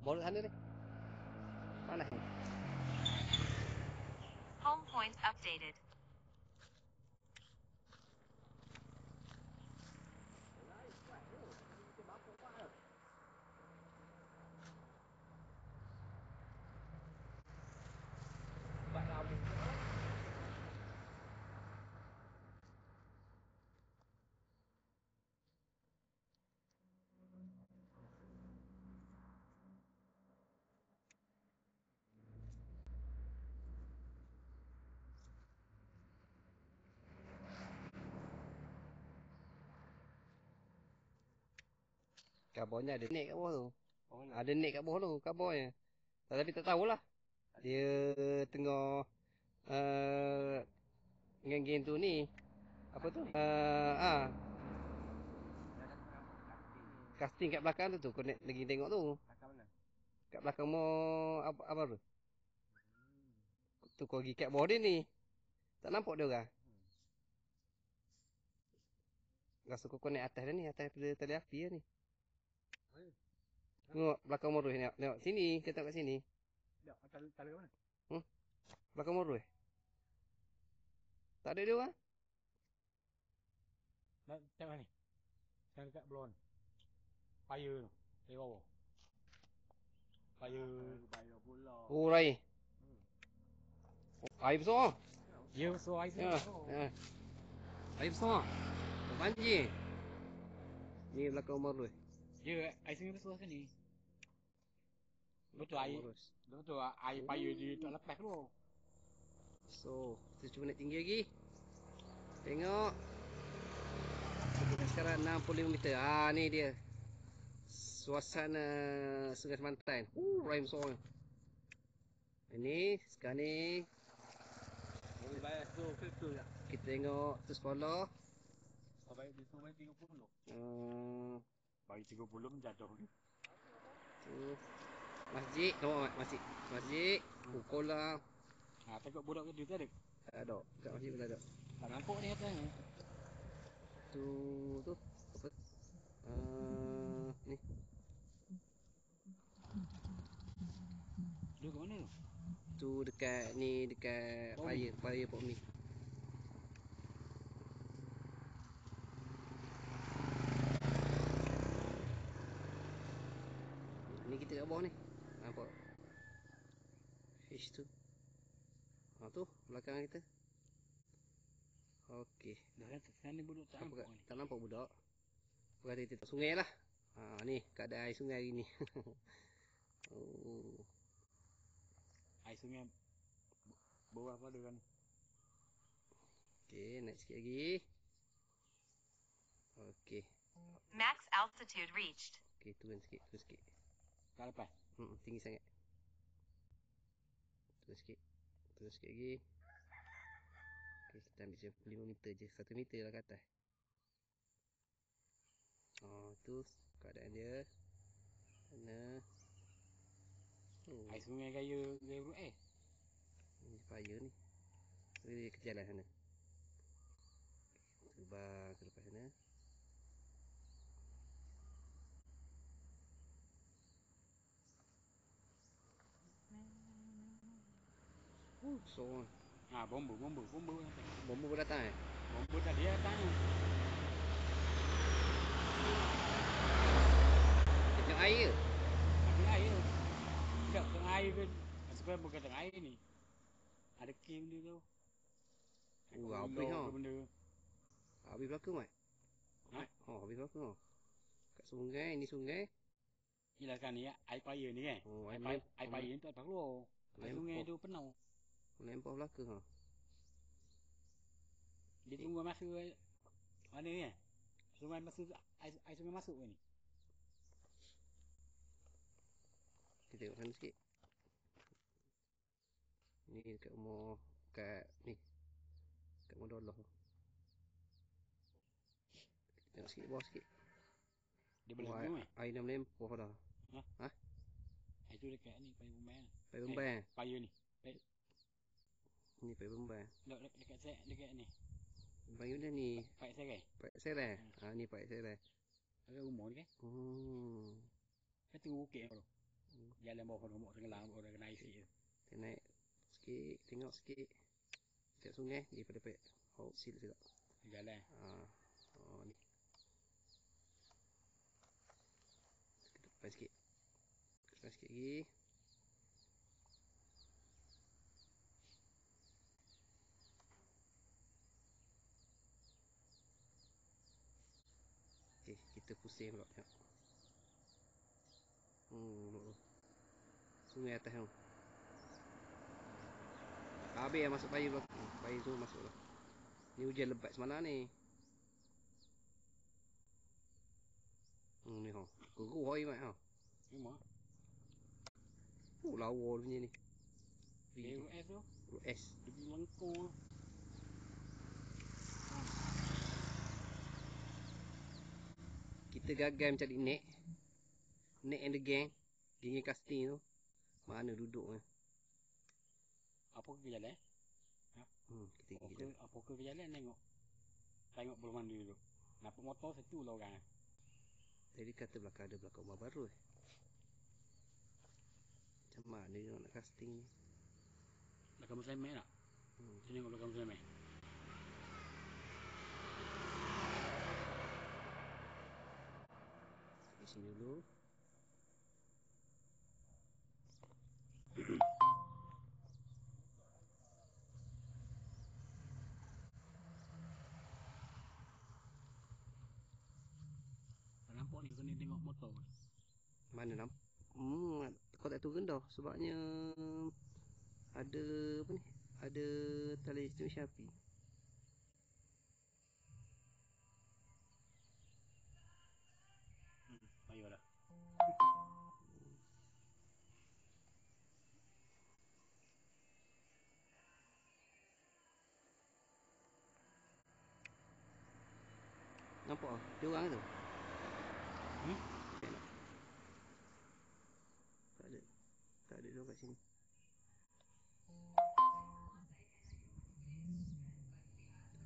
Bawa sana ni. Panas ni. Home point updated. Kabornya ada nik kat bawah tu. Ada nik kat bawah tu, kabornya. Tapi tak tahulah. Dia tengah dengan game tu ni. Apa tu? Casting kat belakang tu tu. Kau lagi tengok tu. Kat belakang mau apa tu? Tu kau pergi kat bawah dia ni. Tak nampak dia orang. Rasa kau naik atas dah ni. Atas tali api dah ni. Tengok belakang Morus. Tengok sini. Kita tengok kat sini. Tali mana? Belakang Morus. Tak ada dia orang. Tengok ni. Yang dekat belon. Fire tu. Dari bawah. Fire pula. Oh, Rai. Air besar. Ya, so air Ya. Air besar. Banjir. Ni belakang Morus. Ya, air sungai besar sini. Betul air. Betul air fire dia tak lepas tu. So, kita cuba naik tinggi lagi. Tengok. Kita sekarang 65 meter. Ni dia. Suasana Sungai Semantan. Rai besar. Ini, sekarang ni. Kita tengok tu sekolah. Sampai di sungai 30. Bagi 30 menjatuh ni. Tu masjid, tengok masjid, kolam. Tengok budak tu tak ada. Tak ada, kat masjid pun tak ada. Tak nampak ni atas ni. Tu apa? Ni. Dia ke mana tu? Tu dekat ni, dekat fire Pok Mi. Ni kita kat bawah ni. Nampak? Fish tu. Tu belakang kita. Okey. Dah sana ni budak tak nampak ni. Tak nampak budak. Berarti kita sungai lah. Ni keadaan air sungai hari ni. Oh. Air sungai bawah pada kan. Okey, naik sikit lagi. Okey. Max altitude reached. Okey, turun sikit. Tak lepas. Tinggi sangat. Turun sikit lagi. Okey, kita ambil 5 meter je. 1 meter lah ke atas. Tu keadaan dia. Mana? Air sungai gaya buruk Ni fire ni. Dia ke jalan sana. Terbang ke depan sana. So. Bomba. Bomba pun datang Bomba tadi datang. Dia tengok air ke? Tengah air. Tak, tengah air ke. Sebenarnya bukan tengah air ni. Ada kim dia tu. Habis ke benda. Habis belakang Mat. Habis belakang. Kat sungai, ni sungai. Yelah kan ni air paya ni kan. Air paya ni tak dapat keluar. Air sungai tu penuh. Lempar belakang Dia tunggu masa mana ni kan. Sungai masuk air sungai masuk ke ni. Kita tengok sana sikit. Ni dekat rumah. Ni. Kat rumah Dolah. Tengok sikit bawah sikit. Dia boleh tengok ni. Air dah melempar dah. Itu dekat ni paya Bemban. Paya Bemban. Paya ni. Ni Paya Bemban. Dekat ni. Paya mana ni? Paya Serai. Paya Serai. Ni Paya Serai. Ada rumah ni kan. Hmm. Kan tengok bukit tu. Jalan bawah nombok tenggelam, orang kena isi. Kita naik sikit, tengok sikit. Dekat sungai, ni pada sil juga. Jalan. Oh ni. Ke depan sikit. Ke depan sikit lagi. Okay, kita pusing pula tengok. Nampak tu. Sungai atas tu. Habis yang masuk payung tu. Payung tu masuk lah. Ni hujan lebat semalam ni. Ni ha. Keruh hari mat ha. Memang. Lawa punya ni. BUS tu. S. Dia pergi lengkung. Kita gagal mencari Nek. Nek and the gang. Geng casting tu. Mana duduk ni? Apa ke jalan? Kita pergi jalan. Apa ke jalan tengok. Tengok belum mandi dulu. Nampak motor satu lah orang. Tadi kata belakang ada belakang rumah baru Macam mana dia nak casting ni? Belakang Muslim tak? Sini tengok belakang Muslim. Di sini dulu. Nampak ni kena tengok motor. Mana nampak? Kau tak turun dah sebabnya ada apa ni? Ada tali extinguisher api. Ayolah. Nampak ah? Dia orang tu. Tak ada. Tak ada dia orang kat sini.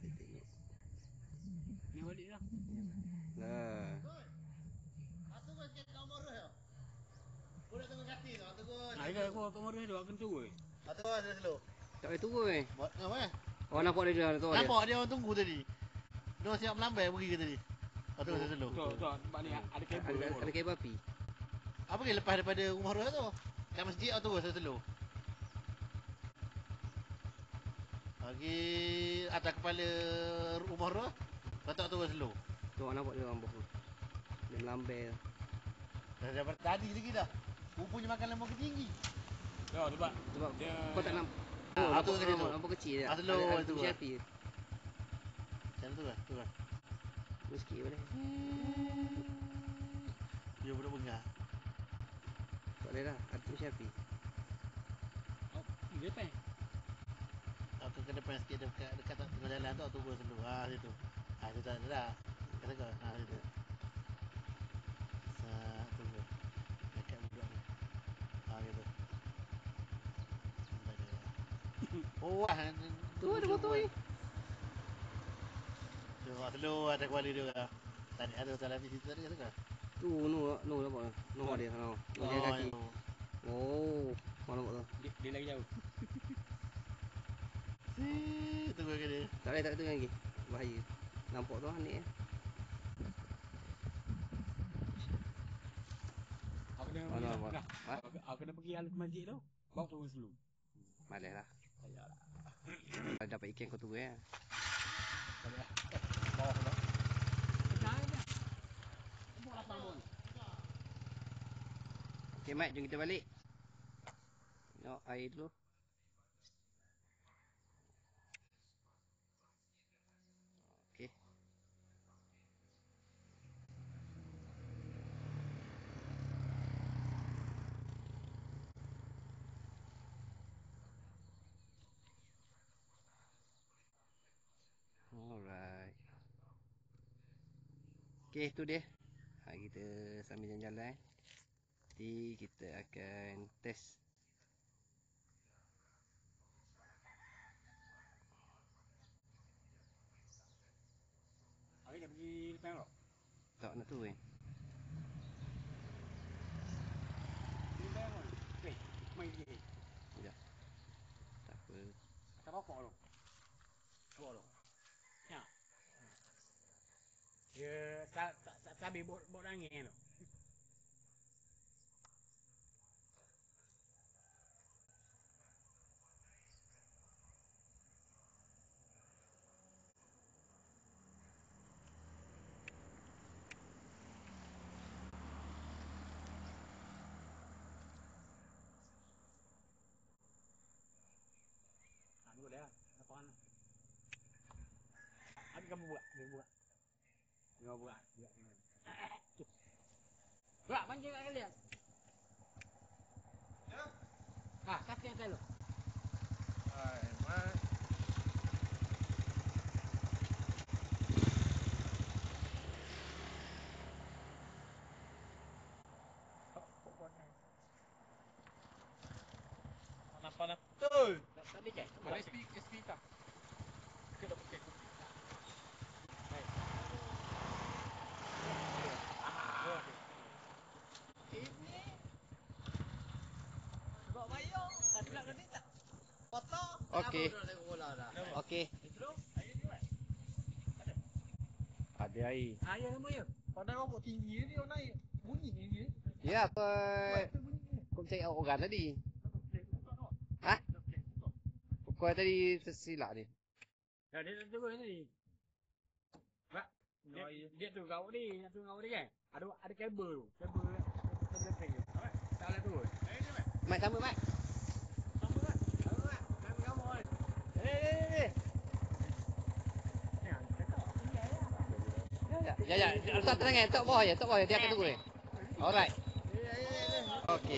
Kita tengok. Ni balik dah. Lah. Satu kan sikit nombor dia. Kau dah tengok kaki tu, aku. Aku motor dia akan tunggu. Satu kan sudah slow. Tak boleh turun eh. Buat apa eh? Oh nampak dia tu. Nampak dia orang tunggu tadi. Dia orang siap melambai pergi ke tadi. Satu kan slow. Tu, tempat ni ada kabel. Ada kabel api. Apa dia lepas daripada rumah dia tu? Kat masjid atau tu slow. Lagi atas kepala rumah dia. Letak tu slow. Tu nampak dia orang bawah. Dia melambai tu. Dah daripada tadi lagi dah. Rupanya makan lembu tinggi. Sebab dia kau tak nampak. Tu tadi tu. Nampak kecil je. Slow Ada tu. api je. Macam tu kan? Tu kan? Tu sikit boleh. Dia budak bengar. Tak boleh lah. Ada tu api. Depan. Aku ke depan sikit dekat tengah jalan tu tunggu dulu. Situ. Dia tak ada dah. Kata kau. Situ. Tunggu. Dekat budak ni. Gitu. Oh, Tu ada motor ni. Tengok dulu ada kuali dia. Tadi ada jalan di situ tadi kata kau. Tu nampak. Nomor dia sana. Jalan kaki. Oh, mana nampak tu. Dia lagi jauh. Tunggu ke dia. Tak boleh tak tu lagi. Bahaya. Nampak tu ni. Aku kena pergi halus masjid tu. Bawa turun dulu. Malas lah. Kalau dapat ikan kau turun ya. Bawah tu. Jangan dah. Bawa lapang pun. Okay Mat, jom kita balik. Tengok air dulu. Okay. Alright. Okay, tu dia. Kita sambil jalan-jalan. Nanti kita akan test. Hari dah pergi depan tak? Tak nak turun. Di depan rokok tu. Rokok tu. Ya. Dia sabi bot angin tu. Dulu dah. Lapangan. Ada kamu buat, dia buat. Dia buat. Buat pancing kat kalian. Ya. Ha, kaki yang telo. Ai, mas. Panas. Betul. Tadi cek. Mana SP tak? Kita dah pakai kopi. Baik. Ini. Bawa mayo. Ada nak ni tak? Foto. Okey. Aku dah tengok bola dah. Okey. Itu air ni buat. Ada air. Air nama ya. Padahal rokok tinggi ni orang naik. Bunyi ni. Ya, apa kau cakap orang tadi? Hah? Kau tadi tersilap ni. Ya, dia tunggu ni. Pak. Dia tu kau ni, nak tu kau ni kan? Ada kabel tu. Kabel leping tu. Tak boleh turun. Mat sama mat. Sama kan? Sama kan? Kamu ni. Ya, cakap tinggi ya. Ya, letak tenang tok bawah ya, dia akan tunggu ni. Alright. Okey.